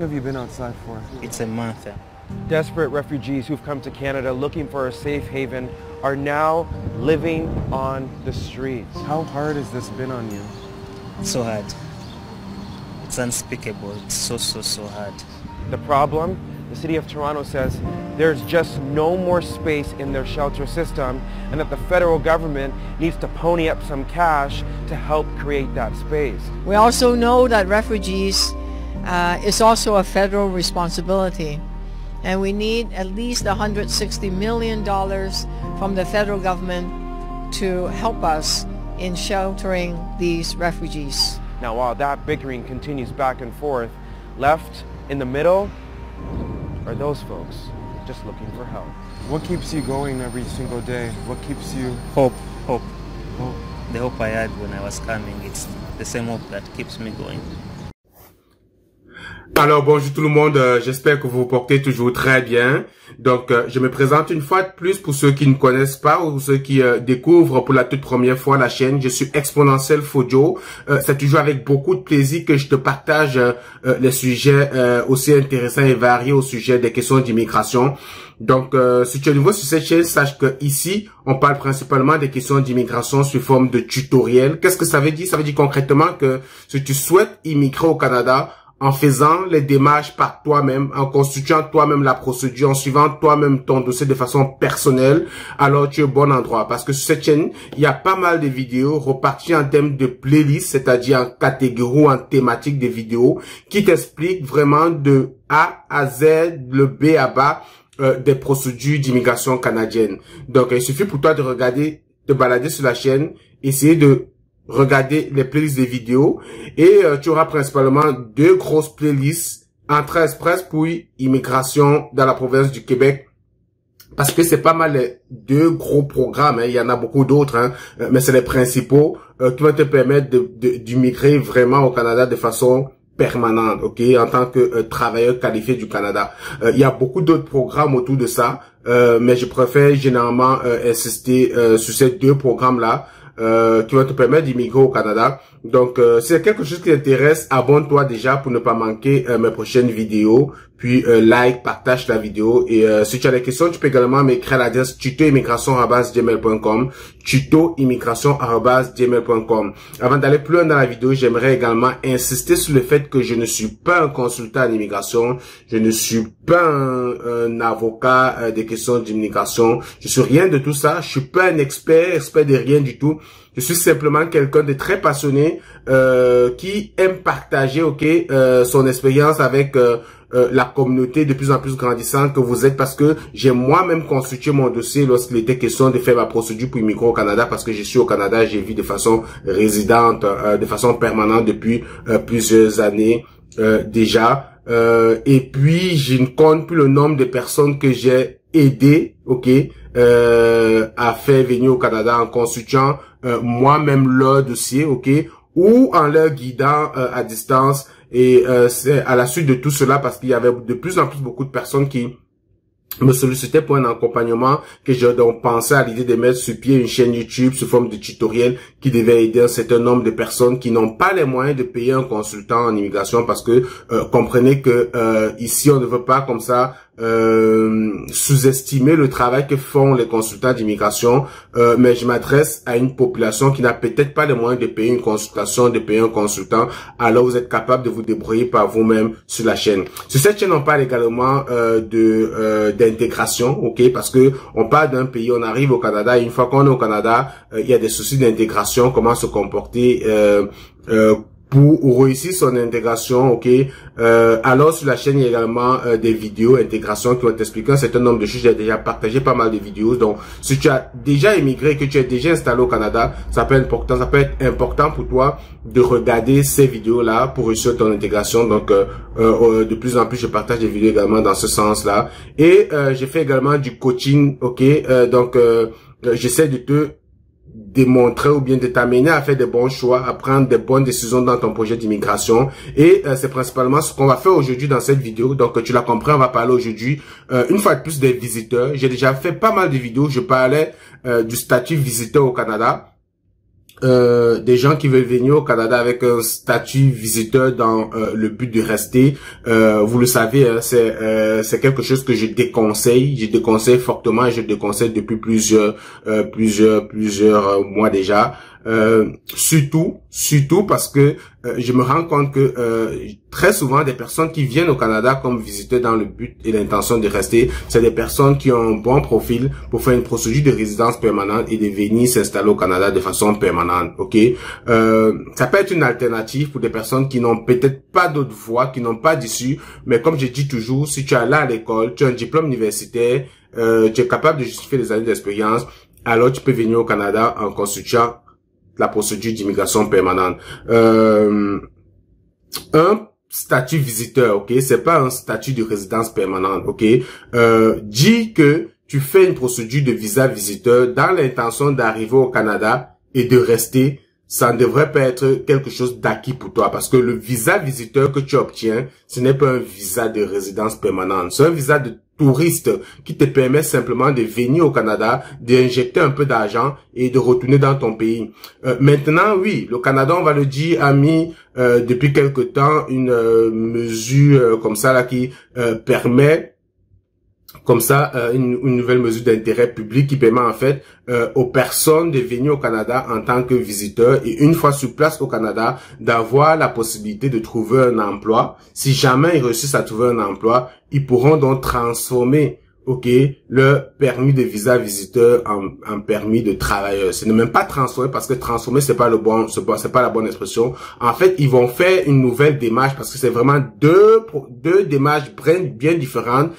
have you been outside for? It's a month. Desperate refugees who've come to Canada looking for a safe haven are now living on the streets. How hard has this been on you? It's so hard. It's unspeakable. It's so hard. The problem? The City of Toronto says there's just no more space in their shelter system and that the federal government needs to pony up some cash to help create that space. We also know that refugees is also a federal responsibility, and we need at least $160 million from the federal government to help us in sheltering these refugees. Now, while that bickering continues back and forth, left in the middle are those folks just looking for help. What keeps you going every single day? What keeps you... Hope. The hope I had when I was coming, it's the same hope that keeps me going. Alors bonjour tout le monde, j'espère que vous vous portez toujours très bien. Donc je me présente une fois de plus pour ceux qui ne connaissent pas ou ceux qui découvrent pour la toute première fois la chaîne. Je suis Exponentiel Fojo. C'est toujours avec beaucoup de plaisir que je te partage les sujets aussi intéressants et variés au sujet des questions d'immigration. Donc si tu es nouveau sur cette chaîne, sache que ici on parle principalement des questions d'immigration sous forme de tutoriel. Qu'est-ce que ça veut dire? Ça veut dire concrètement que si tu souhaites immigrer au Canada, en faisant les démarches par toi-même, en constituant toi-même la procédure, en suivant toi-même ton dossier de façon personnelle, alors tu es au bon endroit. Parce que sur cette chaîne, il y a pas mal de vidéos reparties en termes de playlist, c'est-à-dire en catégorie ou en thématique des vidéos, qui t'expliquent vraiment de A à Z, le B à bas, des procédures d'immigration canadienne. Donc, il suffit pour toi de regarder, de balader sur la chaîne, essayer de regarder les playlists des vidéos et tu auras principalement deux grosses playlists, Entrée Express pour immigration dans la province du Québec, parce que c'est pas mal les deux gros programmes, hein. Il y en a beaucoup d'autres, hein, mais c'est les principaux qui vont te permettre d'immigrer vraiment au Canada de façon permanente, ok, en tant que travailleur qualifié du Canada. Il y a beaucoup d'autres programmes autour de ça, mais je préfère généralement insister sur ces deux programmes-là, qui va te permettre d'immigrer au Canada. Donc, si c'est quelque chose qui t'intéresse, abonne-toi déjà pour ne pas manquer mes prochaines vidéos. Puis, like, partage la vidéo. Et si tu as des questions, tu peux également m'écrire à l'adresse tutoimmigration@gmail.com. tutoimmigration@gmail.com. Avant d'aller plus loin dans la vidéo, j'aimerais également insister sur le fait que je ne suis pas un consultant en immigration. Je ne suis pas un avocat des questions d'immigration. Je suis rien de tout ça. Je suis pas un expert de rien du tout. Je suis simplement quelqu'un de très passionné qui aime partager son expérience avec la communauté de plus en plus grandissante que vous êtes, parce que j'ai moi-même constitué mon dossier lorsqu'il était question de faire ma procédure pour immigrer au Canada, parce que je suis au Canada, j'ai vu de façon résidente, de façon permanente depuis plusieurs années déjà. Et puis, je ne compte plus le nombre de personnes que j'ai aidées, à faire venir au Canada en constituant moi-même leur dossier, ou en leur guidant à distance. Et c'est à la suite de tout cela, parce qu'il y avait de plus en plus beaucoup de personnes qui me sollicitaient pour un accompagnement, que j'ai donc pensé à l'idée de mettre sur pied une chaîne YouTube sous forme de tutoriel qui devait aider un certain nombre de personnes qui n'ont pas les moyens de payer un consultant en immigration, parce que comprenez que ici on ne veut pas comme ça sous-estimer le travail que font les consultants d'immigration, mais je m'adresse à une population qui n'a peut-être pas les moyens de payer une consultation, de payer un consultant. Alors vous êtes capable de vous débrouiller par vous-même sur la chaîne. Sur cette chaîne, on parle également d'intégration, parce que on parle d'un pays, on arrive au Canada, et une fois qu'on est au Canada, il y a des soucis d'intégration, comment se comporter pour réussir son intégration, alors sur la chaîne, il y a également des vidéos intégration qui vont t'expliquer un certain nombre de choses. J'ai déjà partagé pas mal de vidéos. Donc, si tu as déjà immigré, que tu es déjà installé au Canada, ça peut être important pour toi de regarder ces vidéos-là pour réussir ton intégration. Donc, de plus en plus, je partage des vidéos également dans ce sens-là. Et j'ai fait également du coaching, donc j'essaie de te démontrer ou bien de t'amener à faire des bons choix, à prendre des bonnes décisions dans ton projet d'immigration. Et c'est principalement ce qu'on va faire aujourd'hui dans cette vidéo. Donc tu l'as compris, on va parler aujourd'hui une fois de plus des visiteurs. J'ai déjà fait pas mal de vidéos, je parlais du statut visiteur au Canada. des gens qui veulent venir au Canada avec un statut visiteur dans le but de rester. Vous le savez, hein, c'est quelque chose que je déconseille. Je déconseille fortement et je déconseille depuis plusieurs mois déjà. Surtout parce que je me rends compte que très souvent des personnes qui viennent au Canada comme visiteurs dans le but et l'intention de rester, c'est des personnes qui ont un bon profil pour faire une procédure de résidence permanente et de venir s'installer au Canada de façon permanente. Ok, ça peut être une alternative pour des personnes qui n'ont peut-être pas d'autre voie, qui n'ont pas d'issue, mais comme je dis toujours, si tu es là à l'école, tu as un diplôme universitaire, tu es capable de justifier des années d'expérience, alors tu peux venir au Canada en constituant la procédure d'immigration permanente. Un statut visiteur, ok, c'est pas un statut de résidence permanente, ok. Dis que tu fais une procédure de visa visiteur dans l'intention d'arriver au Canada et de rester. Ça ne devrait pas être quelque chose d'acquis pour toi parce que le visa visiteur que tu obtiens, ce n'est pas un visa de résidence permanente. C'est un visa de touriste qui te permet simplement de venir au Canada, d'injecter un peu d'argent et de retourner dans ton pays. Maintenant, oui, le Canada, on va le dire, a mis depuis quelque temps une mesure comme ça là qui permet comme ça une nouvelle mesure d'intérêt public qui permet en fait aux personnes de venir au Canada en tant que visiteurs et une fois sur place au Canada d'avoir la possibilité de trouver un emploi. Si jamais ils réussissent à trouver un emploi, ils pourront donc transformer le permis de visa visiteur en permis de travailleur. Ce n'est même pas transformer parce que transformer c'est pas la bonne expression. En fait, ils vont faire une nouvelle démarche parce que c'est vraiment deux démarches bien différentes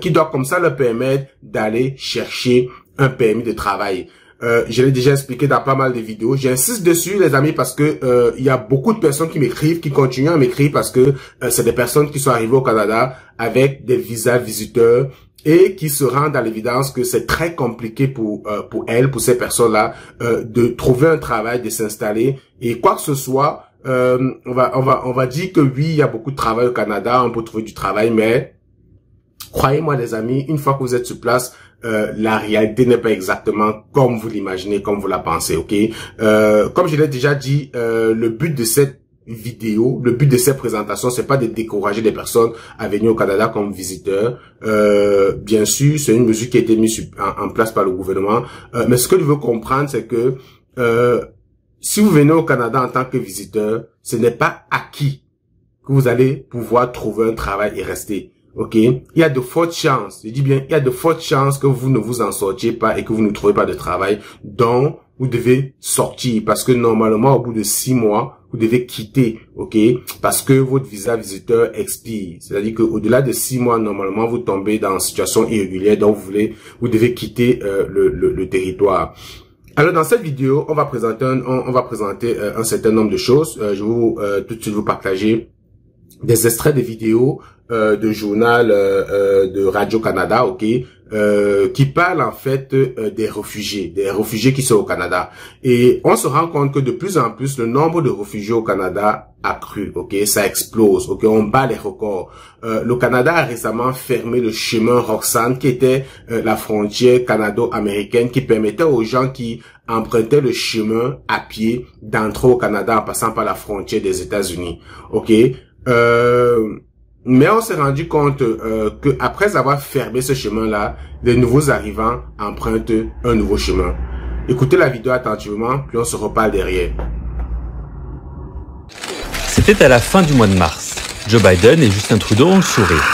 qui doivent comme ça leur permettre d'aller chercher un permis de travail. Je l'ai déjà expliqué dans pas mal de vidéos. J'insiste dessus, les amis, parce que il y a beaucoup de personnes qui m'écrivent, qui continuent à m'écrire parce que c'est des personnes qui sont arrivées au Canada avec des visas visiteurs et qui se rendent à l'évidence que c'est très compliqué pour ces personnes-là, de trouver un travail, de s'installer et quoi que ce soit. On va dire que oui, il y a beaucoup de travail au Canada, on peut trouver du travail, mais croyez-moi, les amis, une fois que vous êtes sur place, la réalité n'est pas exactement comme vous l'imaginez, comme vous la pensez, ok? Comme je l'ai déjà dit, le but de cette vidéo, le but de cette présentation, c'est pas de décourager les personnes à venir au Canada comme visiteurs. Bien sûr, c'est une mesure qui a été mise en place par le gouvernement. Mais ce que je veux comprendre, c'est que si vous venez au Canada en tant que visiteur, ce n'est pas acquis que vous allez pouvoir trouver un travail et rester. Ok, il y a de fortes chances, je dis bien, il y a de fortes chances que vous ne vous en sortiez pas et que vous ne trouvez pas de travail, donc vous devez sortir parce que normalement au bout de 6 mois, vous devez quitter, ok, parce que votre visa visiteur expire. C'est-à-dire que au-delà de 6 mois, normalement, vous tombez dans une situation irrégulière, donc vous devez quitter le territoire. Alors dans cette vidéo, on va présenter un certain nombre de choses. Je vais tout de suite vous partager des extraits de vidéos de journal de Radio-Canada, ok, qui parlent en fait des réfugiés qui sont au Canada. Et on se rend compte que de plus en plus, le nombre de réfugiés au Canada a cru, ok, ça explose, ok, on bat les records. Le Canada a récemment fermé le chemin Roxham, qui était la frontière canado-américaine, qui permettait aux gens qui empruntaient le chemin à pied d'entrer au Canada en passant par la frontière des États-Unis, ok. Mais on s'est rendu compte que après avoir fermé ce chemin-là, les nouveaux arrivants empruntent un nouveau chemin. Écoutez la vidéo attentivement, puis on se reparle derrière. C'était à la fin du mois de mars. Joe Biden et Justin Trudeau ont le sourire.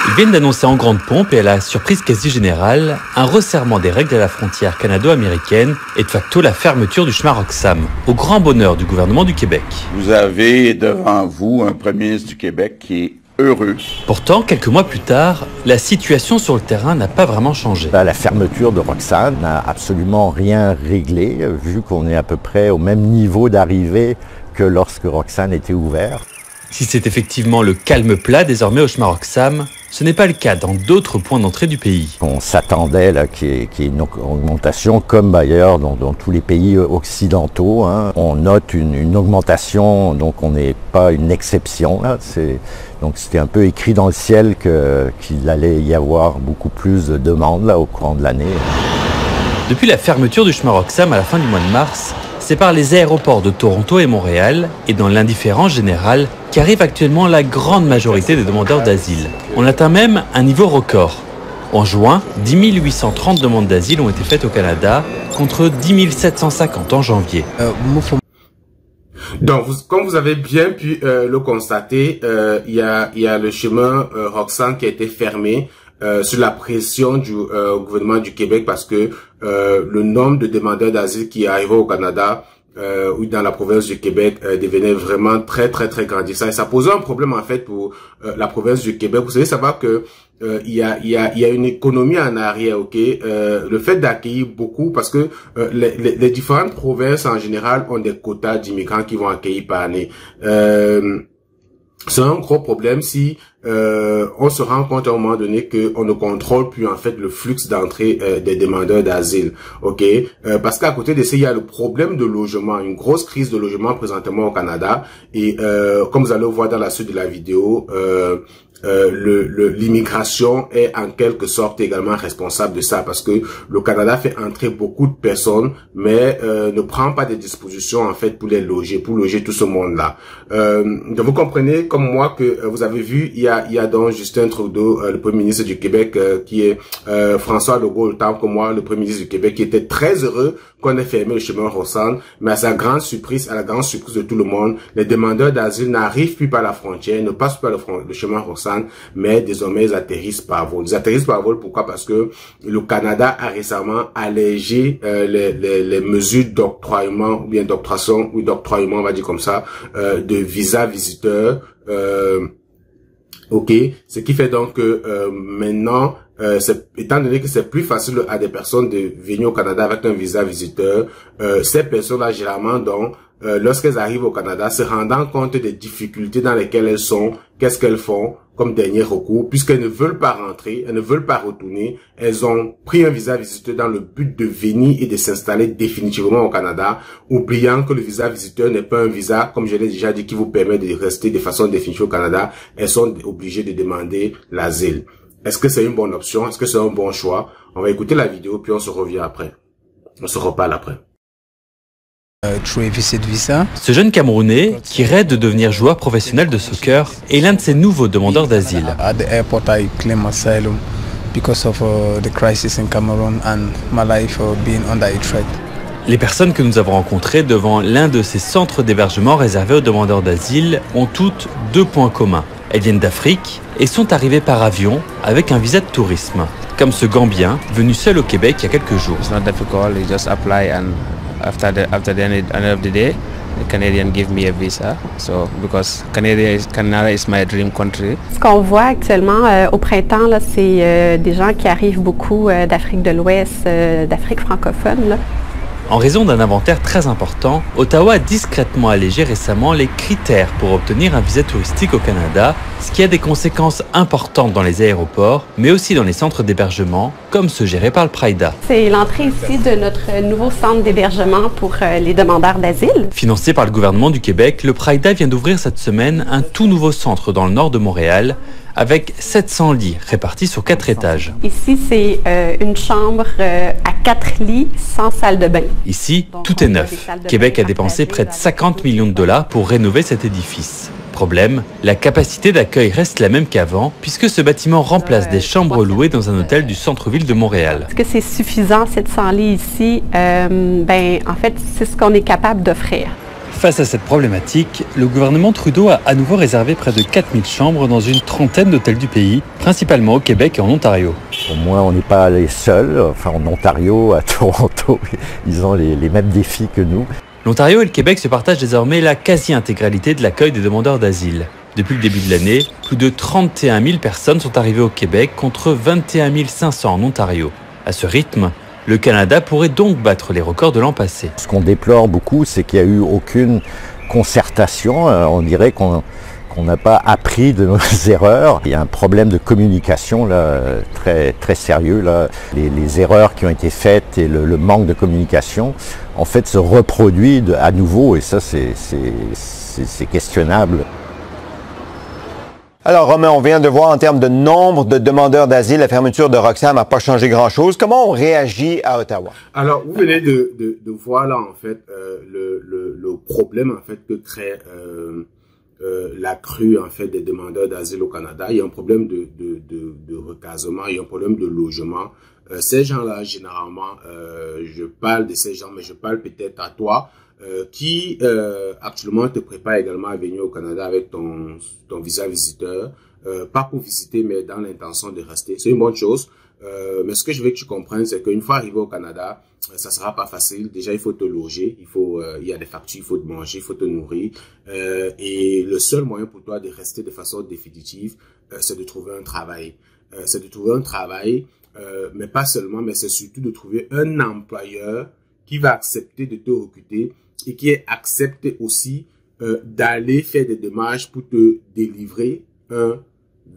Ils viennent d'annoncer en grande pompe et à la surprise quasi générale un resserrement des règles à la frontière canado-américaine et de facto la fermeture du chemin Roxham, au grand bonheur du gouvernement du Québec. Vous avez devant vous un premier ministre du Québec qui est heureux. Pourtant, quelques mois plus tard, la situation sur le terrain n'a pas vraiment changé. La fermeture de Roxham n'a absolument rien réglé, vu qu'on est à peu près au même niveau d'arrivée que lorsque Roxham était ouvert. Si c'est effectivement le calme plat désormais au chemin Roxham, ce n'est pas le cas dans d'autres points d'entrée du pays. On s'attendait qu'il y ait une augmentation comme ailleurs dans tous les pays occidentaux. Hein. On note une augmentation, donc on n'est pas une exception. Là. Donc c'était un peu écrit dans le ciel qu'il allait y avoir beaucoup plus de demandes là, au courant de l'année. Depuis la fermeture du chemin Roxham à la fin du mois de mars, sépare les aéroports de Toronto et Montréal et dans l'indifférence générale qu'arrive actuellement la grande majorité des demandeurs d'asile. On atteint même un niveau record. En juin, 10 830 demandes d'asile ont été faites au Canada contre 10 750 en janvier. Donc, comme vous avez bien pu le constater, il y a le chemin Roxham qui a été fermé sur la pression du gouvernement du Québec parce que le nombre de demandeurs d'asile qui arrivaient au Canada ou dans la province du Québec devenait vraiment très grandissant. Et ça posait un problème en fait pour la province du Québec. Vous savez savoir que il y a une économie en arrière, ok. Le fait d'accueillir beaucoup, parce que les différentes provinces en général ont des quotas d'immigrants qui vont accueillir par année. C'est un gros problème si on se rend compte à un moment donné que on ne contrôle plus en fait le flux d'entrée des demandeurs d'asile, ok. Parce qu'à côté de ça, il y a le problème de logement, une grosse crise de logement présentement au Canada. Et comme vous allez le voir dans la suite de la vidéo, l'immigration est en quelque sorte également responsable de ça, parce que le Canada fait entrer beaucoup de personnes, mais ne prend pas de dispositions en fait pour les loger, pour loger tout ce monde-là. Donc vous comprenez comme moi que vous avez vu, il y a donc Justin Trudeau, le Premier ministre du Québec, qui est François Legault, autant que moi, le Premier ministre du Québec, qui était très heureux qu'on ait fermé le chemin Roxham, mais à sa grande surprise, à la grande surprise de tout le monde, les demandeurs d'asile n'arrivent plus par la frontière, ne passent pas le chemin Roxham, mais désormais ils atterrissent par vol. Ils atterrissent par vol, pourquoi? Parce que le Canada a récemment allégé les mesures d'octroiement, ou bien d'octroiement, on va dire comme ça, de visa visiteurs, ok, ce qui fait donc que maintenant, étant donné que c'est plus facile à des personnes de venir au Canada avec un visa visiteur, ces personnes-là, généralement, donc, lorsqu'elles arrivent au Canada, se rendant compte des difficultés dans lesquelles elles sont, qu'est-ce qu'elles font comme dernier recours, puisqu'elles ne veulent pas rentrer, elles ne veulent pas retourner, elles ont pris un visa visiteur dans le but de venir et de s'installer définitivement au Canada, oubliant que le visa visiteur n'est pas un visa, comme je l'ai déjà dit, qui vous permet de rester de façon définitive au Canada. Elles sont obligées de demander l'asile. Est-ce que c'est une bonne option? Est-ce que c'est un bon choix? On va écouter la vidéo, puis on se revient après. On se reparle après. Ce jeune Camerounais, qui rêve de devenir joueur professionnel de soccer, est l'un de ces nouveaux demandeurs d'asile. Les personnes que nous avons rencontrées devant l'un de ces centres d'hébergement réservés aux demandeurs d'asile ont toutes deux points communs. Elles viennent d'Afrique et sont arrivées par avion avec un visa de tourisme, comme ce Gambien venu seul au Québec il y a quelques jours. After the end of the day, the Canadian give me a visa. So because Canada is my dream country. Ce qu'on voit actuellement au printemps, là, c'est des gens qui arrivent beaucoup d'Afrique de l'Ouest, d'Afrique francophone, là. En raison d'un inventaire très important, Ottawa a discrètement allégé récemment les critères pour obtenir un visa touristique au Canada, ce qui a des conséquences importantes dans les aéroports, mais aussi dans les centres d'hébergement, comme ceux gérés par le Prida. C'est l'entrée ici de notre nouveau centre d'hébergement pour les demandeurs d'asile. Financé par le gouvernement du Québec, le Prida vient d'ouvrir cette semaine un tout nouveau centre dans le nord de Montréal, avec 700 lits répartis sur 4 étages. Ici, c'est une chambre à 4 lits sans salle de bain. Ici, tout est neuf. Québec a dépensé près de 50 millions de dollars pour rénover cet édifice. Problème, la capacité d'accueil reste la même qu'avant, puisque ce bâtiment remplace des chambres louées dans un hôtel du centre-ville de Montréal. Est-ce que c'est suffisant, 700 lits ici? En fait, c'est ce qu'on est capable d'offrir. Face à cette problématique, le gouvernement Trudeau a à nouveau réservé près de 4000 chambres dans une trentaine d'hôtels du pays, principalement au Québec et en Ontario. Pour moi, on n'est pas les seuls. Enfin, en Ontario, à Toronto, ils ont les mêmes défis que nous. L'Ontario et le Québec se partagent désormais la quasi-intégralité de l'accueil des demandeurs d'asile. Depuis le début de l'année, plus de 31 000 personnes sont arrivées au Québec contre 21 500 en Ontario. À ce rythme, le Canada pourrait donc battre les records de l'an passé. Ce qu'on déplore beaucoup, c'est qu'il n'y a eu aucune concertation. On dirait qu'on n'a pas appris de nos erreurs. Il y a un problème de communication là, très sérieux. Là. Les erreurs qui ont été faites et le manque de communication, en fait, se reproduit à nouveau. Et ça, c'est questionnable. Alors, Romain, on vient de voir en termes de nombre de demandeurs d'asile, la fermeture de Roxham n'a pas changé grand-chose. Comment on réagit à Ottawa? Alors, vous venez de voir là, en fait, le problème, en fait, que crée la crue, en fait, des demandeurs d'asile au Canada. Il y a un problème de recasement, il y a un problème de logement. Ces gens-là, généralement, je parle de ces gens, mais je parle peut-être à toi, qui actuellement te prépare également à venir au Canada avec ton visa visiteur, pas pour visiter, mais dans l'intention de rester. C'est une bonne chose. Mais ce que je veux que tu comprennes, c'est qu'une fois arrivé au Canada, ça sera pas facile. Déjà, il faut te loger, il y a des factures, il faut te manger, il faut te nourrir. Et le seul moyen pour toi de rester de façon définitive, c'est de trouver un travail. Mais pas seulement, mais c'est surtout de trouver un employeur qui va accepter de te recruter et qui accepte aussi d'aller faire des démarches pour te délivrer un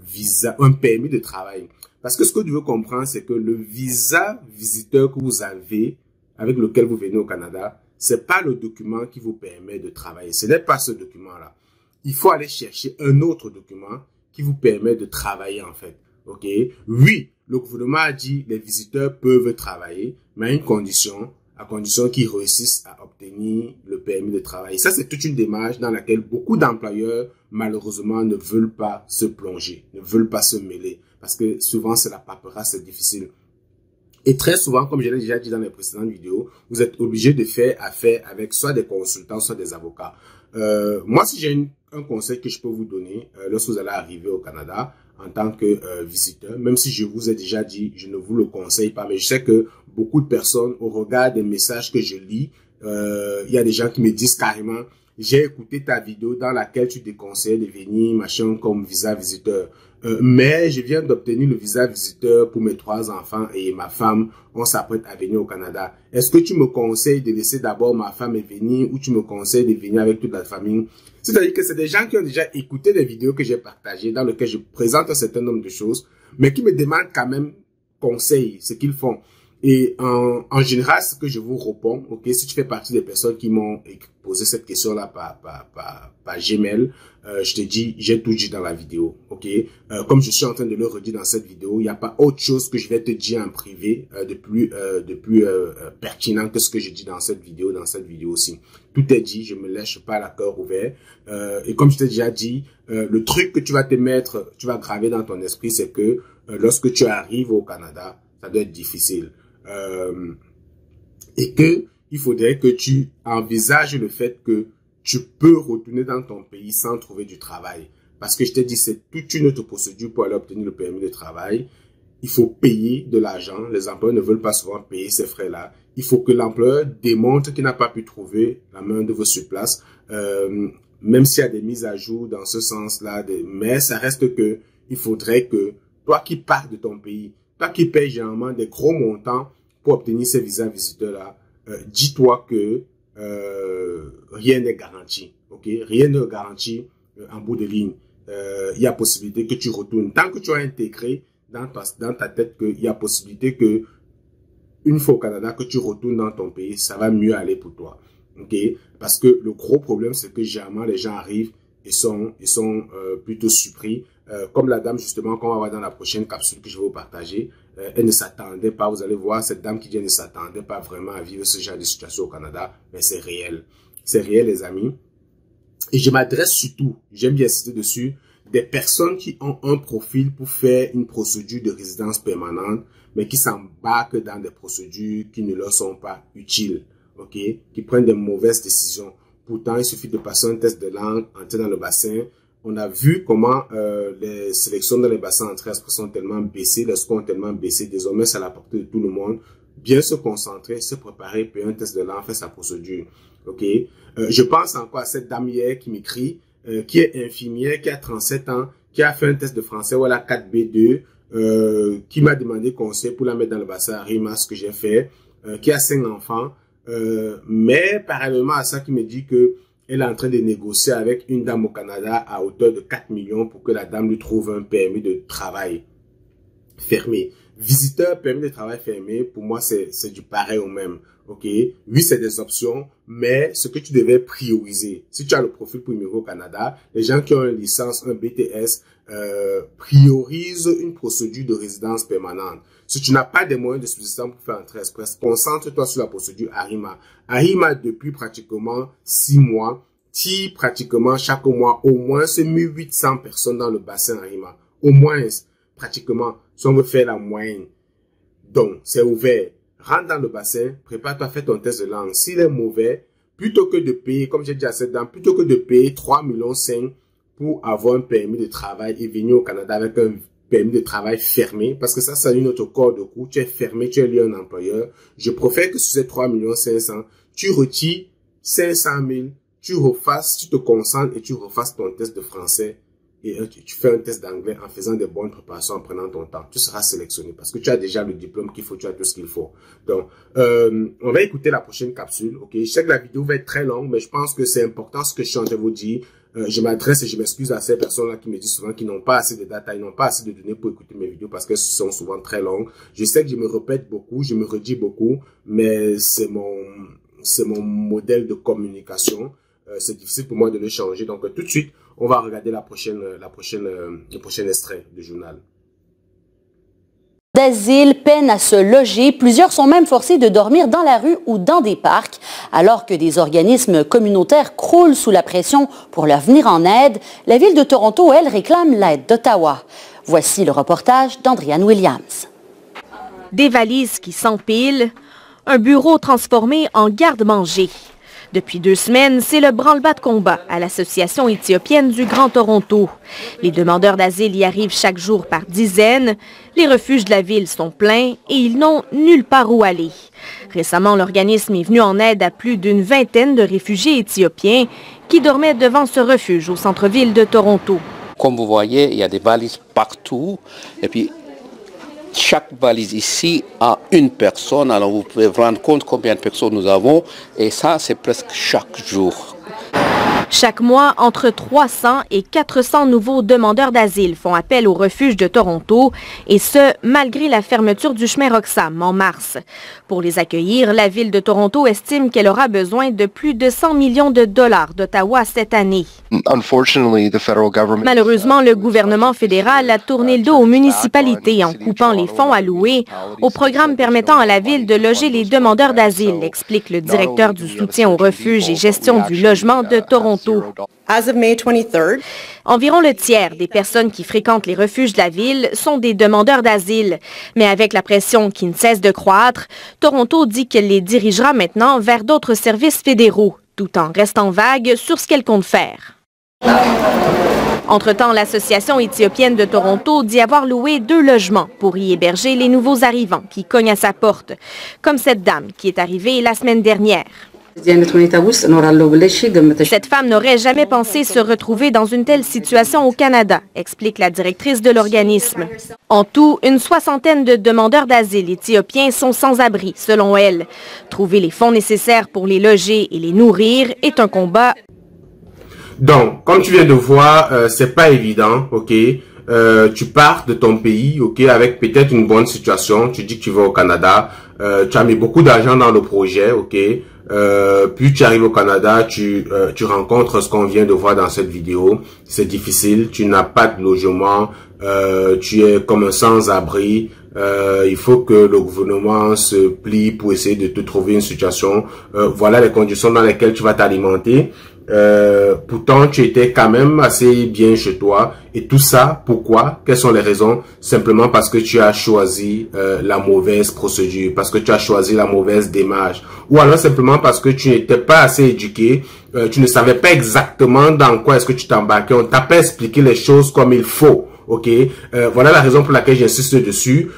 visa, un permis de travail. Parce que ce que tu veux comprendre, c'est que le visa visiteur que vous avez, avec lequel vous venez au Canada, c'est pas le document qui vous permet de travailler. Ce n'est pas ce document-là. Il faut aller chercher un autre document qui vous permet de travailler, en fait. OK? Oui, le gouvernement a dit les visiteurs peuvent travailler, mais à une condition, à condition qu'ils réussissent à obtenir le permis de travail. Ça, c'est toute une démarche dans laquelle beaucoup d'employeurs, malheureusement, ne veulent pas se plonger, ne veulent pas se mêler, parce que souvent, c'est la paperasse, c'est difficile. Et très souvent, comme je l'ai déjà dit dans les précédentes vidéos, vous êtes obligé de faire affaire avec soit des consultants, soit des avocats. Moi, si j'ai un conseil que je peux vous donner lorsque vous allez arriver au Canada en tant que visiteur, même si je vous ai déjà dit, je ne vous le conseille pas, mais je sais que beaucoup de personnes, au regard des messages que je lis, il y a des gens qui me disent carrément, j'ai écouté ta vidéo dans laquelle tu déconseilles de venir, machin, comme visa visiteur. Mais je viens d'obtenir le visa visiteur pour mes 3 enfants et ma femme. On s'apprête à venir au Canada. Est-ce que tu me conseilles de laisser d'abord ma femme venir ou tu me conseilles de venir avec toute la famille? C'est-à-dire que c'est des gens qui ont déjà écouté des vidéos que j'ai partagées dans lesquelles je présente un certain nombre de choses, mais qui me demandent quand même conseil, ce qu'ils font. Et en général, ce que je vous réponds, ok, si tu fais partie des personnes qui m'ont posé cette question-là par Gmail, je te dis, j'ai tout dit dans la vidéo, ok. Comme je suis en train de le redire dans cette vidéo, il n'y a pas autre chose que je vais te dire en privé de plus pertinent que ce que je dis dans cette vidéo aussi. Tout est dit, je me lèche pas la cœur ouvert. Et comme je t'ai déjà dit, le truc que tu vas graver dans ton esprit, c'est que lorsque tu arrives au Canada, ça doit être difficile. Et que il faudrait que tu envisages le fait que tu peux retourner dans ton pays sans trouver du travail. Parce que je t'ai dit, c'est toute une autre procédure pour aller obtenir le permis de travail. Il faut payer de l'argent. Les employeurs ne veulent pas souvent payer ces frais-là. Il faut que l'employeur démontre qu'il n'a pas pu trouver la main-d'œuvre sur place. Même s'il y a des mises à jour dans ce sens-là, mais ça reste que il faudrait que toi qui pars de ton pays, toi qui payes généralement des gros montants pour obtenir ces visas visiteurs-là, dis-toi que rien n'est garanti, ok? Rien n'est garanti en bout de ligne. Il y a possibilité que tu retournes. Tant que tu as intégré dans ta tête qu'il y a possibilité que une fois au Canada, que tu retournes dans ton pays, ça va mieux aller pour toi, ok? Parce que le gros problème, c'est que généralement les gens arrivent et sont plutôt surpris. Comme la dame justement qu'on va voir dans la prochaine capsule que je vais vous partager, elle ne s'attendait pas, vous allez voir cette dame qui vient ne s'attendait pas vraiment à vivre ce genre de situation au Canada, mais c'est réel les amis. Et je m'adresse surtout, j'aime bien insister dessus, des personnes qui ont un profil pour faire une procédure de résidence permanente, mais qui s'embarquent dans des procédures qui ne leur sont pas utiles, ok, qui prennent des mauvaises décisions. Pourtant, il suffit de passer un test de langue, entrer dans le bassin. On a vu comment les sélections dans les bassins entrées sont tellement baissées, les scores ont tellement baissé. Désormais, c'est à la portée de tout le monde. Bien se concentrer, se préparer, payer un test de langue, faire sa procédure. Ok. Je pense encore à cette dame hier qui m'écrit, qui est infirmière, qui a 37 ans, qui a fait un test de français, voilà 4B2, qui m'a demandé conseil pour la mettre dans le bassin à Rima, ce que j'ai fait, qui a 5 enfants. Mais parallèlement à ça, qui me dit que elle est en train de négocier avec une dame au Canada à hauteur de 4 millions pour que la dame lui trouve un permis de travail. fermé. Visiteur, permis de travail fermé, pour moi, c'est du pareil au même. Ok, oui, c'est des options, mais ce que tu devais prioriser, si tu as le profil pour immigrer au Canada, les gens qui ont une licence, un BTS, priorisent une procédure de résidence permanente. Si tu n'as pas des moyens de subsistance pour faire un trait express, concentre-toi sur la procédure ARIMA. ARIMA, depuis pratiquement 6 mois, tire pratiquement chaque mois au moins 1800 personnes dans le bassin ARIMA. Au moins, pratiquement, si on veut faire la moyenne. Donc, c'est ouvert. Rentre dans le bassin, prépare-toi à faire ton test de langue. S'il est mauvais, plutôt que de payer, comme j'ai dit à cette dame, plutôt que de payer 3,5 millions pour avoir un permis de travail et venir au Canada avec un permis de travail fermé, parce que ça, c'est une autre corps de coût. Tu es fermé, tu es lié à un employeur. Je préfère que sur ces 3,5 millions, tu retires 500 000, tu refasses, tu te concentres et tu refasses ton test de français. Et tu fais un test d'anglais en faisant des bonnes préparations, en prenant ton temps. Tu seras sélectionné parce que tu as déjà le diplôme qu'il faut, tu as tout ce qu'il faut. Donc, on va écouter la prochaine capsule. Ok, je sais que la vidéo va être très longue, mais je pense que c'est important ce que je suis en train de vous dire. Je m'adresse et je m'excuse à ces personnes-là qui me disent souvent qu'ils n'ont pas assez de data, ils n'ont pas assez de données pour écouter mes vidéos parce qu'elles sont souvent très longues. Je sais que je me répète beaucoup, je me redis beaucoup, mais c'est mon modèle de communication. C'est difficile pour moi de le changer. Donc, tout de suite, on va regarder le prochain extrait du journal. D'asile peinent à se loger. Plusieurs sont même forcés de dormir dans la rue ou dans des parcs, alors que des organismes communautaires croulent sous la pression pour leur venir en aide. La ville de Toronto, elle, réclame l'aide d'Ottawa. Voici le reportage d'Andriane Williams. Des valises qui s'empilent, un bureau transformé en garde-manger. Depuis 2 semaines, c'est le branle-bas de combat à l'Association éthiopienne du Grand Toronto. Les demandeurs d'asile y arrivent chaque jour par dizaines. Les refuges de la ville sont pleins et ils n'ont nulle part où aller. Récemment, l'organisme est venu en aide à plus d'une vingtaine de réfugiés éthiopiens qui dormaient devant ce refuge au centre-ville de Toronto. Comme vous voyez, il y a des valises partout et puis chaque valise ici a une personne, alors vous pouvez vous rendre compte combien de personnes nous avons, et ça c'est presque chaque jour. Chaque mois, entre 300 et 400 nouveaux demandeurs d'asile font appel au refuge de Toronto, et ce, malgré la fermeture du chemin Roxham en mars. Pour les accueillir, la ville de Toronto estime qu'elle aura besoin de plus de 100 millions de dollars d'Ottawa cette année. Malheureusement, le gouvernement fédéral a tourné le dos aux municipalités en coupant les fonds alloués au programme permettant à la ville de loger les demandeurs d'asile, explique le directeur du soutien aux refuges et gestion du logement de Toronto. Environ le tiers des personnes qui fréquentent les refuges de la ville sont des demandeurs d'asile. Mais avec la pression qui ne cesse de croître, Toronto dit qu'elle les dirigera maintenant vers d'autres services fédéraux, tout en restant vague sur ce qu'elle compte faire. Entre-temps, l'Association éthiopienne de Toronto dit avoir loué 2 logements pour y héberger les nouveaux arrivants qui cognent à sa porte, comme cette dame qui est arrivée la semaine dernière. Cette femme n'aurait jamais pensé se retrouver dans une telle situation au Canada, explique la directrice de l'organisme. En tout, une 60aine de demandeurs d'asile éthiopiens sont sans abri, selon elle. Trouver les fonds nécessaires pour les loger et les nourrir est un combat. Donc, comme tu viens de voir, c'est pas évident, ok. Tu pars de ton pays, ok, avec peut-être une bonne situation. Tu dis que tu vas au Canada, tu as mis beaucoup d'argent dans le projet, ok. Puis tu arrives au Canada, tu rencontres ce qu'on vient de voir dans cette vidéo. C'est difficile, tu n'as pas de logement, tu es comme un sans-abri. Il faut que le gouvernement se plie pour essayer de te trouver une situation. Voilà les conditions dans lesquelles tu vas t'alimenter. Pourtant, tu étais quand même assez bien chez toi. Et tout ça, pourquoi? Quelles sont les raisons? Simplement parce que tu as choisi la mauvaise procédure, parce que tu as choisi la mauvaise démarche. Ou alors simplement parce que tu n'étais pas assez éduqué, tu ne savais pas exactement dans quoi est-ce que tu t'embarquais. On t'a pas expliqué les choses comme il faut. Ok, voilà la raison pour laquelle j'insiste dessus.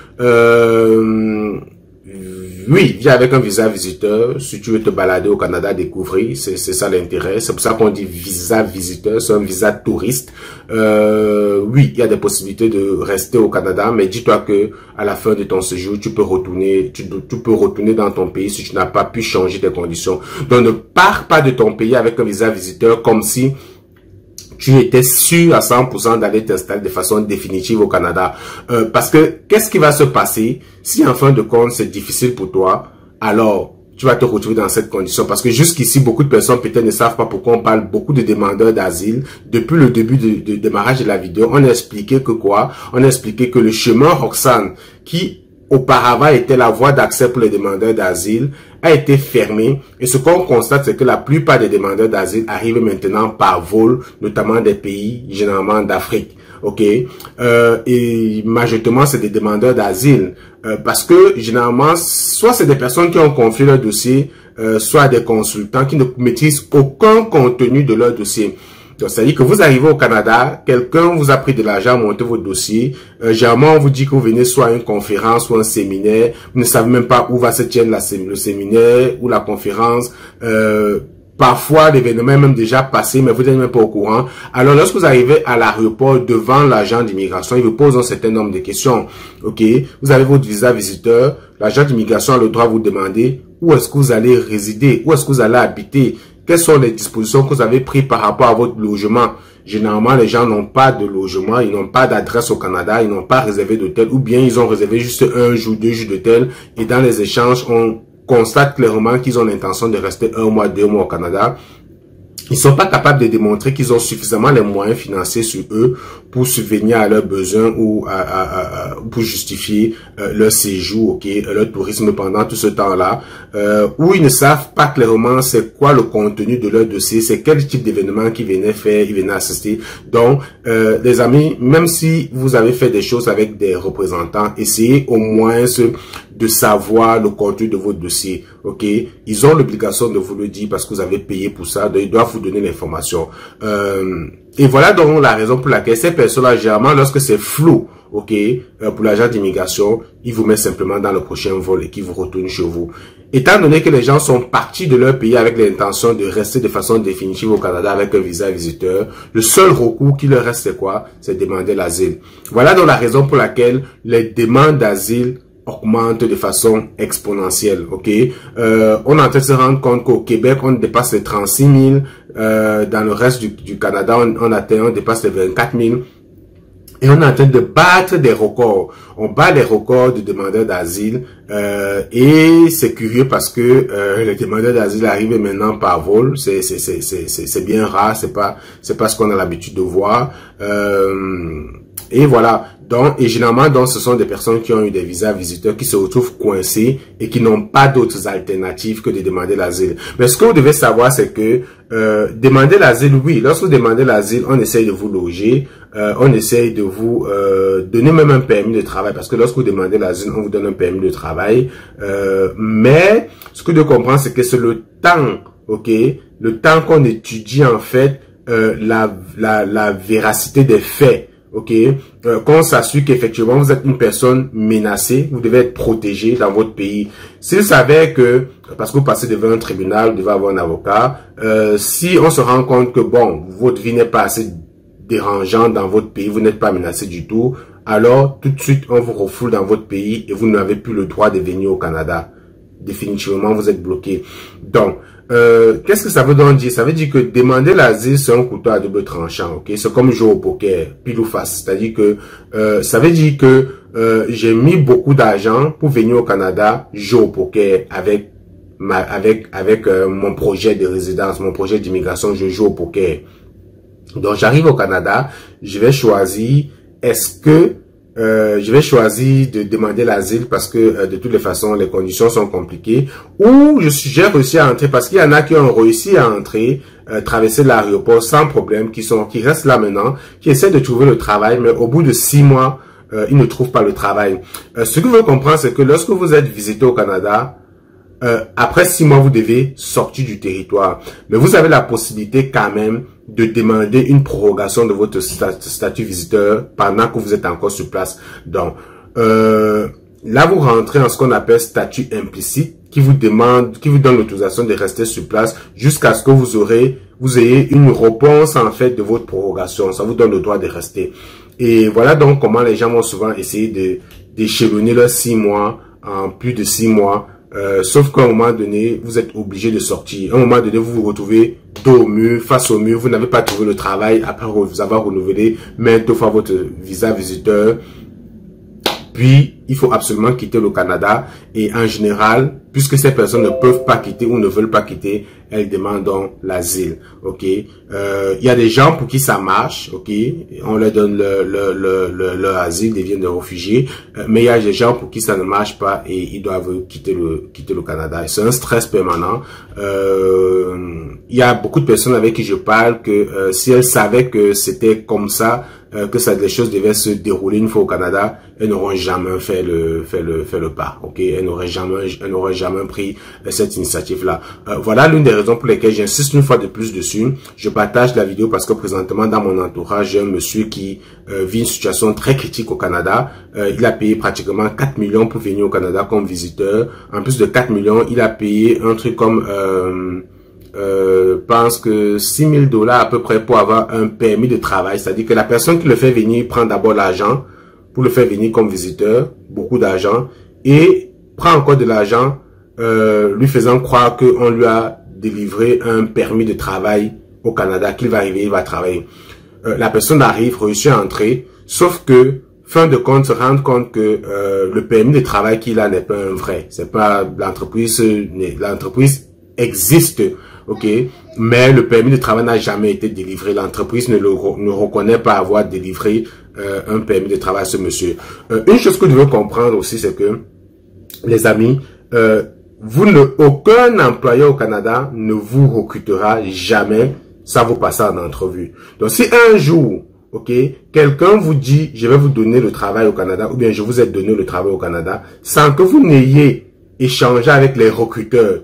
Oui, viens avec un visa visiteur. Si tu veux te balader au Canada, découvrir, c'est ça l'intérêt. C'est pour ça qu'on dit visa visiteur, c'est un visa touriste. Oui, il y a des possibilités de rester au Canada, mais dis-toi que à la fin de ton séjour, tu peux retourner, tu peux retourner dans ton pays si tu n'as pas pu changer tes conditions. Donc ne pars pas de ton pays avec un visa visiteur comme si tu étais sûr à 100% d'aller t'installer de façon définitive au Canada. Parce que qu'est-ce qui va se passer si en fin de compte c'est difficile pour toi? Alors, tu vas te retrouver dans cette condition. Parce que jusqu'ici, beaucoup de personnes peut-être ne savent pas pourquoi on parle beaucoup de demandeurs d'asile. Depuis le début de démarrage de la vidéo, on a expliqué que quoi? On a expliqué que le chemin Roxane, qui auparavant était la voie d'accès pour les demandeurs d'asile, a été fermé. Et ce qu'on constate, c'est que la plupart des demandeurs d'asile arrivent maintenant par vol, notamment des pays, généralement d'Afrique. Ok, et majoritairement c'est des demandeurs d'asile parce que généralement soit c'est des personnes qui ont confié leur dossier, soit des consultants qui ne maîtrisent aucun contenu de leur dossier. Donc c'est à dire que vous arrivez au Canada, quelqu'un vous a pris de l'argent à monter votre dossier, généralement on vous dit que vous venez soit à une conférence ou un séminaire, vous ne savez même pas où va se tenir le séminaire ou la conférence. Parfois, l'événement est même déjà passé, mais vous n'êtes même pas au courant. Alors, lorsque vous arrivez à l'aéroport devant l'agent d'immigration, il vous pose un certain nombre de questions. Ok, vous avez votre visa visiteur. L'agent d'immigration a le droit de vous demander où est-ce que vous allez résider, où est-ce que vous allez habiter, quelles sont les dispositions que vous avez prises par rapport à votre logement. Généralement, les gens n'ont pas de logement, ils n'ont pas d'adresse au Canada, ils n'ont pas réservé d'hôtel, ou bien ils ont réservé juste 1 jour, 2 jours d'hôtel, et dans les échanges, on constate clairement qu'ils ont l'intention de rester 1 mois, 2 mois au Canada. Ils sont pas capables de démontrer qu'ils ont suffisamment les moyens financiers sur eux pour subvenir à leurs besoins ou pour justifier leur séjour, ok, leur tourisme pendant tout ce temps-là, où ils ne savent pas clairement c'est quoi le contenu de leur dossier, c'est quel type d'événement qu'ils venaient faire, ils venaient assister. Donc, les amis, même si vous avez fait des choses avec des représentants, essayez au moins de savoir le contenu de votre dossier, ok? Ils ont l'obligation de vous le dire parce que vous avez payé pour ça, donc ils doivent vous donner l'information. Et voilà donc la raison pour laquelle ces personnes-là, généralement, lorsque c'est flou, ok, pour l'agent d'immigration, il vous met simplement dans le prochain vol et qu'il vous retourne chez vous. Étant donné que les gens sont partis de leur pays avec l'intention de rester de façon définitive au Canada avec un visa visiteur, le seul recours qui leur reste, c'est quoi? C'est demander l'asile. Voilà donc la raison pour laquelle les demandes d'asile augmente de façon exponentielle, ok? On est en train de se rendre compte qu'au Québec, on dépasse les 36 000, dans le reste du Canada, on dépasse les 24 000, et on est en train de battre des records. On bat les records de demandeurs d'asile, et c'est curieux parce que les demandeurs d'asile arrivent maintenant par vol. C'est bien rare, c'est pas ce qu'on a l'habitude de voir. Et voilà. Donc, et généralement, donc, ce sont des personnes qui ont eu des visas visiteurs qui se retrouvent coincés et qui n'ont pas d'autres alternatives que de demander l'asile. Mais ce que vous devez savoir, c'est que demander l'asile, oui, lorsque vous demandez l'asile, on essaye de vous loger, on essaye de vous donner même un permis de travail, parce que lorsque vous demandez l'asile, on vous donne un permis de travail. Mais ce que je comprends, c'est que c'est le temps, ok, le temps qu'on étudie en fait la véracité des faits. Ok, qu'on s'assure qu'effectivement vous êtes une personne menacée, vous devez être protégé dans votre pays. Si vous savez que, parce que vous passez devant un tribunal, vous devez avoir un avocat, si on se rend compte que bon, votre vie n'est pas assez dérangeante dans votre pays, vous n'êtes pas menacé du tout, alors tout de suite on vous refoule dans votre pays et vous n'avez plus le droit de venir au Canada. Définitivement vous êtes bloqué. Donc, qu'est-ce que ça veut donc dire? Ça veut dire que demander l'asile, c'est un couteau à double tranchant, ok? C'est comme jouer au poker, pile ou face. C'est-à-dire que, ça veut dire que, j'ai mis beaucoup d'argent pour venir au Canada, jouer au poker avec mon projet de résidence, mon projet d'immigration, je joue au poker. Donc, j'arrive au Canada, je vais choisir, je vais choisir de demander l'asile parce que de toutes les façons, les conditions sont compliquées. Ou j'ai réussi à entrer parce qu'il y en a qui ont réussi à entrer, traverser l'aéroport sans problème, qui restent là maintenant, qui essaient de trouver le travail, mais au bout de 6 mois, ils ne trouvent pas le travail. Ce que vous comprenez, c'est que lorsque vous êtes visité au Canada, après 6 mois, vous devez sortir du territoire. Mais vous avez la possibilité quand même de demander une prorogation de votre statut visiteur pendant que vous êtes encore sur place. Donc, là, vous rentrez en ce qu'on appelle statut implicite qui vous donne l'autorisation de rester sur place jusqu'à ce que vous ayez une réponse en fait de votre prorogation. Ça vous donne le droit de rester. Et voilà donc comment les gens vont souvent essayer d'échelonner leurs 6 mois en plus de 6 mois sauf qu'à un moment donné, vous êtes obligé de sortir. À un moment donné, vous vous retrouvez dos au mur, face au mur, vous n'avez pas trouvé le travail après vous avoir renouvelé maintes fois votre visa visiteur. Puis, il faut absolument quitter le Canada. Et en général, puisque ces personnes ne peuvent pas quitter ou ne veulent pas quitter, elles demandent donc l'asile. Ok. Il y a des gens pour qui ça marche. Ok. On leur donne leur asile, ils deviennent des réfugiés. Mais il y a des gens pour qui ça ne marche pas et ils doivent quitter le Canada. C'est un stress permanent. Il y a beaucoup de personnes avec qui je parle que si elles savaient que c'était comme ça, que les choses devaient se dérouler une fois au Canada, elles n'auraient jamais fait le pas. Ok, elles n'auraient jamais pris cette initiative-là. Voilà l'une des raisons pour lesquelles j'insiste une fois de plus dessus. Je partage la vidéo parce que présentement dans mon entourage, j'ai un monsieur qui vit une situation très critique au Canada. Il a payé pratiquement 4 millions pour venir au Canada comme visiteur. En plus de 4 millions, il a payé un truc comme pense que $6,000 à peu près pour avoir un permis de travail. C'est-à-dire que la personne qui le fait venir prend d'abord l'argent pour le faire venir comme visiteur, beaucoup d'argent, et prend encore de l'argent lui faisant croire qu'on lui a délivré un permis de travail au Canada, qu'il va arriver, il va travailler. La personne arrive, réussit à entrer, sauf que fin de compte, se rendre compte que le permis de travail qu'il a n'est pas un vrai. C'est pas l'entreprise existe, ok, mais le permis de travail n'a jamais été délivré. L'entreprise ne reconnaît pas avoir délivré un permis de travail à ce monsieur. Une chose que vous devez comprendre aussi, c'est que, les amis, aucun employeur au Canada ne vous recrutera jamais sans vous passer en entrevue. Donc, si un jour, ok, quelqu'un vous dit, je vais vous donner le travail au Canada, ou bien je vous ai donné le travail au Canada, sans que vous n'ayez échangé avec les recruteurs,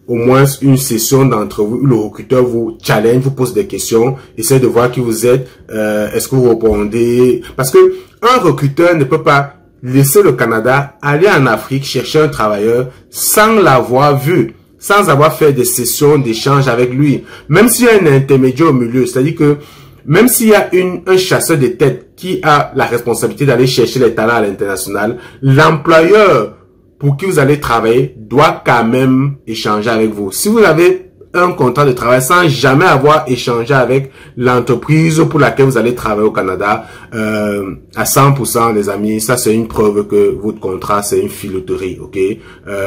au moins une session d'entrevue où le recruteur vous challenge, vous pose des questions, essaie de voir qui vous êtes, est-ce que vous répondez, parce que un recruteur ne peut pas laisser le Canada aller en Afrique chercher un travailleur sans l'avoir vu, sans avoir fait des sessions d'échange avec lui, même s'il y a un intermédiaire au milieu, c'est-à-dire que même s'il y a un chasseur de tête qui a la responsabilité d'aller chercher les talents à l'international, l'employeur pour qui vous allez travailler doit quand même échanger avec vous. Si vous avez un contrat de travail sans jamais avoir échangé avec l'entreprise pour laquelle vous allez travailler au Canada, à 100%, les amis, ça c'est une preuve que votre contrat c'est une filouterie, ok?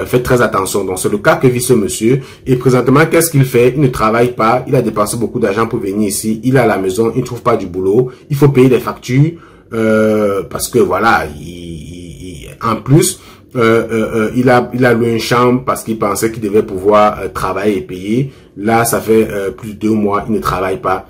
Faites très attention. Donc c'est le cas que vit ce monsieur. Et présentement, qu'est-ce qu'il fait? Il ne travaille pas. Il a dépensé beaucoup d'argent pour venir ici. Il est à la maison. Il ne trouve pas du boulot. Il faut payer des factures parce que voilà, en plus. Il a loué une chambre parce qu'il pensait qu'il devait pouvoir travailler et payer. Là, ça fait plus de 2 mois, il ne travaille pas.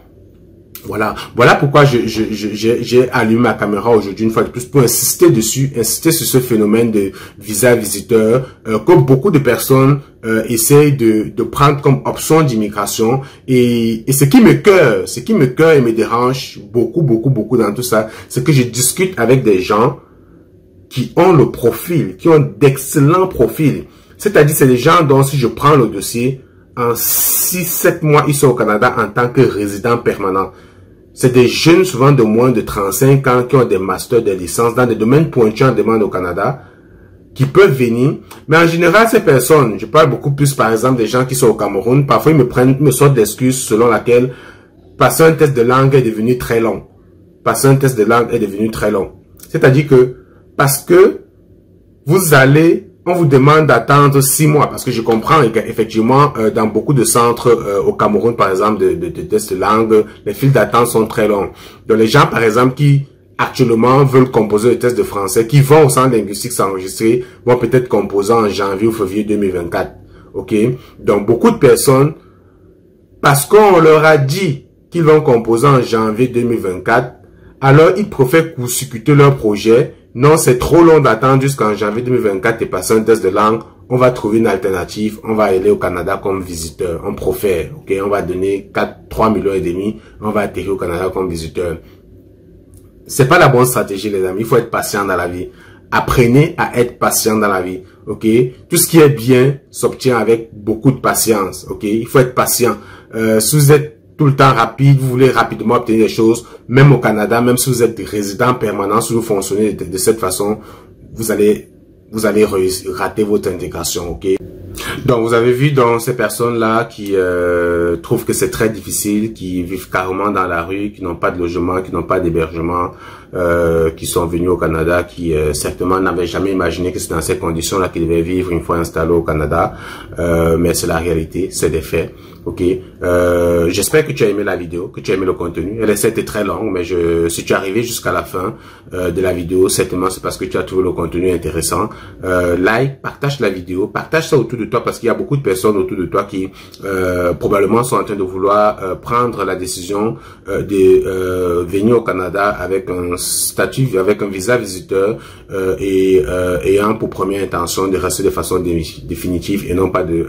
Voilà pourquoi j'ai allumé ma caméra aujourd'hui une fois de plus pour insister sur ce phénomène de visa visiteur que beaucoup de personnes essayent de prendre comme option d'immigration. Et ce qui me cœur et me dérange beaucoup dans tout ça, c'est que je discute avec des gens qui ont le profil, qui ont d'excellents profils. C'est-à-dire, c'est des gens dont si je prends le dossier, en 6-7 mois, ils sont au Canada en tant que résidents permanents. C'est des jeunes, souvent de moins de 35 ans, qui ont des masters, des licences dans des domaines pointus en demande au Canada, qui peuvent venir. Mais en général, ces personnes, je parle beaucoup plus, par exemple, des gens qui sont au Cameroun, parfois ils me sortent d'excuses selon laquelle passer un test de langue est devenu très long. C'est-à-dire que parce que on vous demande d'attendre 6 mois, parce que je comprends effectivement dans beaucoup de centres au Cameroun, par exemple, de tests de langue, les files d'attente sont très longs. Donc les gens, par exemple, qui actuellement veulent composer le test de français, qui vont au centre linguistique s'enregistrer, vont peut-être composer en janvier ou février 2024. Ok? Donc beaucoup de personnes, parce qu'on leur a dit qu'ils vont composer en janvier 2024, alors ils préfèrent court-circuiter leur projet. Non, c'est trop long d'attendre jusqu'en janvier 2024 et passer un test de langue. On va trouver une alternative. On va aller au Canada comme visiteur. On profère. Ok, on va donner 3 millions et demi. On va atterrir au Canada comme visiteur. C'est pas la bonne stratégie, les amis. Il faut être patient dans la vie. Apprenez à être patient dans la vie. Ok, tout ce qui est bien s'obtient avec beaucoup de patience. Ok, il faut être patient. Si vous êtes tout le temps rapide, vous voulez rapidement obtenir des choses, même au Canada, même si vous êtes résident permanent, si vous fonctionnez de cette façon, vous allez vous allez rater votre intégration, ok? Donc, vous avez vu dans ces personnes-là qui trouvent que c'est très difficile, qui vivent carrément dans la rue, qui n'ont pas de logement, qui n'ont pas d'hébergement, qui sont venus au Canada, qui certainement n'avaient jamais imaginé que c'est dans ces conditions-là qu'ils devaient vivre une fois installés au Canada. Mais c'est la réalité, c'est des faits. Ok, j'espère que tu as aimé la vidéo, que tu as aimé le contenu. Elle est très longue, mais si tu es arrivé jusqu'à la fin de la vidéo, certainement c'est parce que tu as trouvé le contenu intéressant. Like, partage la vidéo, partage ça autour de toi parce qu'il y a beaucoup de personnes autour de toi qui probablement sont en train de vouloir prendre la décision de venir au Canada avec un statut, avec un visa visiteur et ayant pour première intention de rester de façon définitive et non pas de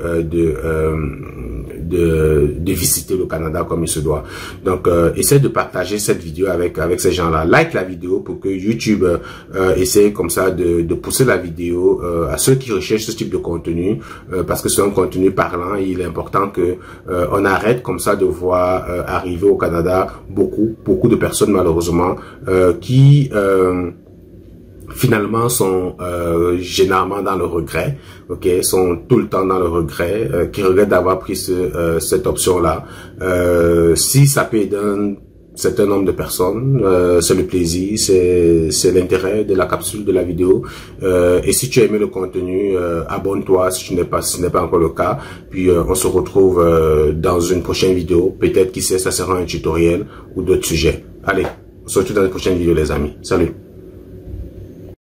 visiter le Canada comme il se doit. Donc, essaie de partager cette vidéo avec ces gens-là. Like la vidéo pour que YouTube essaie comme ça de pousser la vidéo à ceux qui recherchent ce type de contenu parce que c'est un contenu parlant et il est important que on arrête comme ça de voir arriver au Canada beaucoup de personnes malheureusement qui finalement sont généralement dans le regret, ok, sont tout le temps dans le regret, qui regrettent d'avoir pris cette option-là. Si ça peut aider un certain nombre de personnes, c'est le plaisir, c'est l'intérêt de la capsule, de la vidéo. Et si tu as aimé le contenu, abonne-toi si ce n'est pas encore le cas. Puis on se retrouve dans une prochaine vidéo. Peut-être, qui sait, ça sera un tutoriel ou d'autres sujets. Allez, on se retrouve dans une prochaine vidéo les amis. Salut!